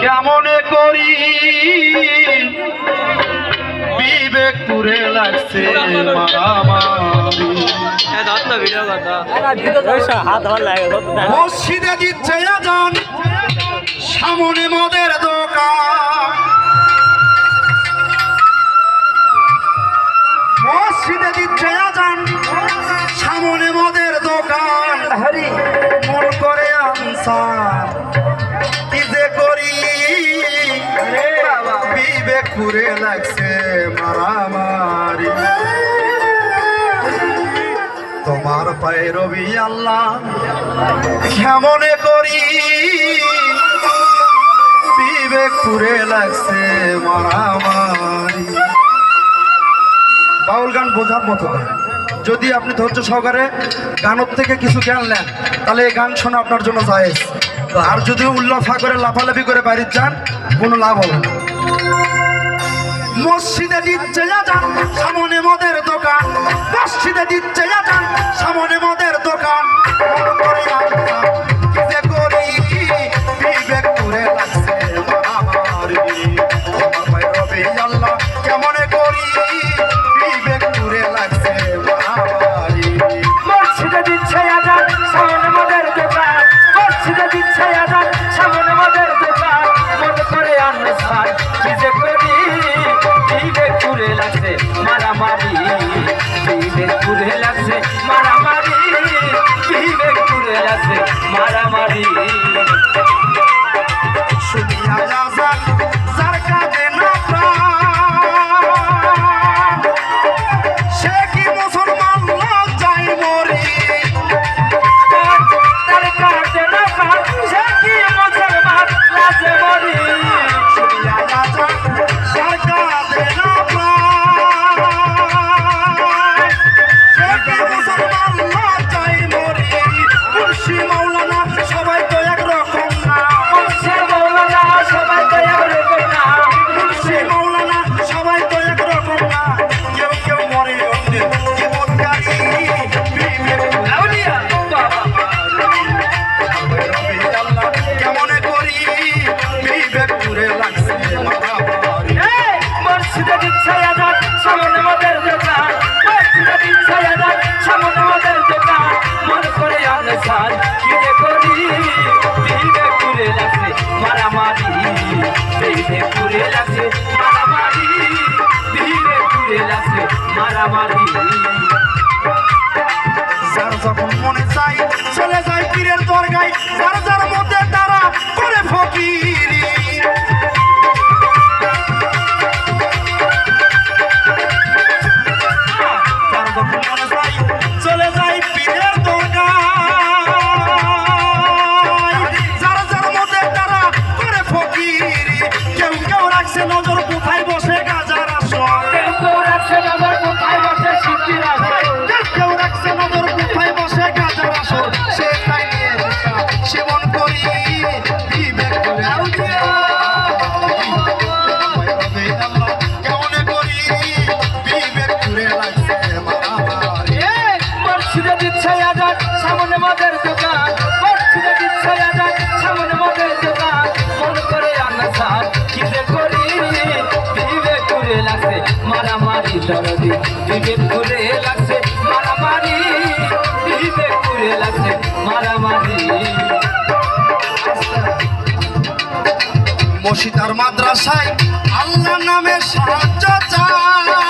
কেমনে করি বিবেক পুরে লাগছে মসজিদে দিচ্ছে আজান, সামনে মদের দোকান। মসজিদে দিচ্ছে আজান, সামনে মদের দোকান। মন করে আনসার কি যে করি বিবেক পুরে লাগছে মারামারি। তোমার পায়ে রবি আল্লাহ কেমনে করি বিবেক পুরে লাগছে মারামারি। বাউল গান বোঝার মতো গান, যদি আপনি ধৈর্য সহকারে গানের থেকে কিছু জ্ঞান নেন তাহলে এই গান শোনা আপনার জন্য জায়েজ। আর যদি উল্লাফা করে লাফালাফি করে বাইরে যান কোনো লাভ হবে না। মসজিদে দিচ্ছে আজান, সামনে মদের দোকান। মসজিদে দিচ্ছে আজান, সামনে মদের দোকান। মন করে আনসার কি যে করি বিবেক পুরে লাগছে মারামারি। তোমার পায়ে রবি আল্লাহ কেমনে করি বিবেক পুরে লাগছে মারামারি। মসজিদে দিচ্ছে আজান, সামনে মদের দোকান। মসজিদে দিচ্ছে আজান, সামনে মদের দোকান। মন করে আনসার কি যে করি বিবেক পুরে লাগছে মারামারি। বিবেক পুরে লাগছে মারামারি। বিবেক পুরে লাগছে মারামারি। শুনিয়া আজান যার কাঁধে না প্রাণ, সে কি মুসলমান লজ্জায় মরি। তার কাছে না পান, সে কি মুসলমান লাজে মরি। শুনিয়া আজান যার কাঁধে না প্রাণ, সে কি মুসলমান লজ্জায় মরি। মুর্শি মাওলানা সবাই তো একরকম না। মুর্শিদ মাওলানা সবাই তো একরকম না। মুর্শি মাওলানা সবাই তো একরকম না। কেউ কেউ মরে অন্যের জীবনকারী বিবেক আউলিয়া বাবা আল্লাহ কেমনে করি বিবেক পুরে লাগছে মারামারি। মসজিদে দিচ্ছে আজান, সামনে মদের দোকান। মসজিদে দিচ্ছে আজান, সামনে মদের দোকান। মন করে আনসার কি যে করি বিবেক পুরে লাগছে মারামারি। বিবেক পুরে লাগছে মারামারি। বিবেক পুরে লাগছে মারামারি। যার যখন মনে চাই চলে যায় পীরের দরগায়, যার যার মধ্যে তারা করে ফকিরি। যার যখন মনে চাই চলে যায় পীরের দরগায়, যার যার মধ্যে তারা করে ফকিরি। কেউ কেউ রাখছে নজর কোথায় বসে গাজার আসর। কেউ কেউ রাখছে নজর কোথায় বসে সিদ্ধির আসর। কেউ রাখছে নজর কোথায় বসে গাজার আসর। সে তাই নিয়ে সেবন করি বিবেক করে আউলিয়া। কেমনে করি বিবেক করে লাগছে মারামারি। মসজিদে দিচ্ছে আজান, সামনে মদের দোকান। মসজিদে দিচ্ছে আজান, সামনে মদের দোকান। মন করে আনসার কি যে করি বিবেক পুরে লাগছে মারামারি। দরদি বিবেক পুরে লাগছে মারামারি। বিবেক পুরে লাগছে মারামারি। মসজিদ আর মাদ্রাসায় আল্লাহ নামে সাহায্য চায়।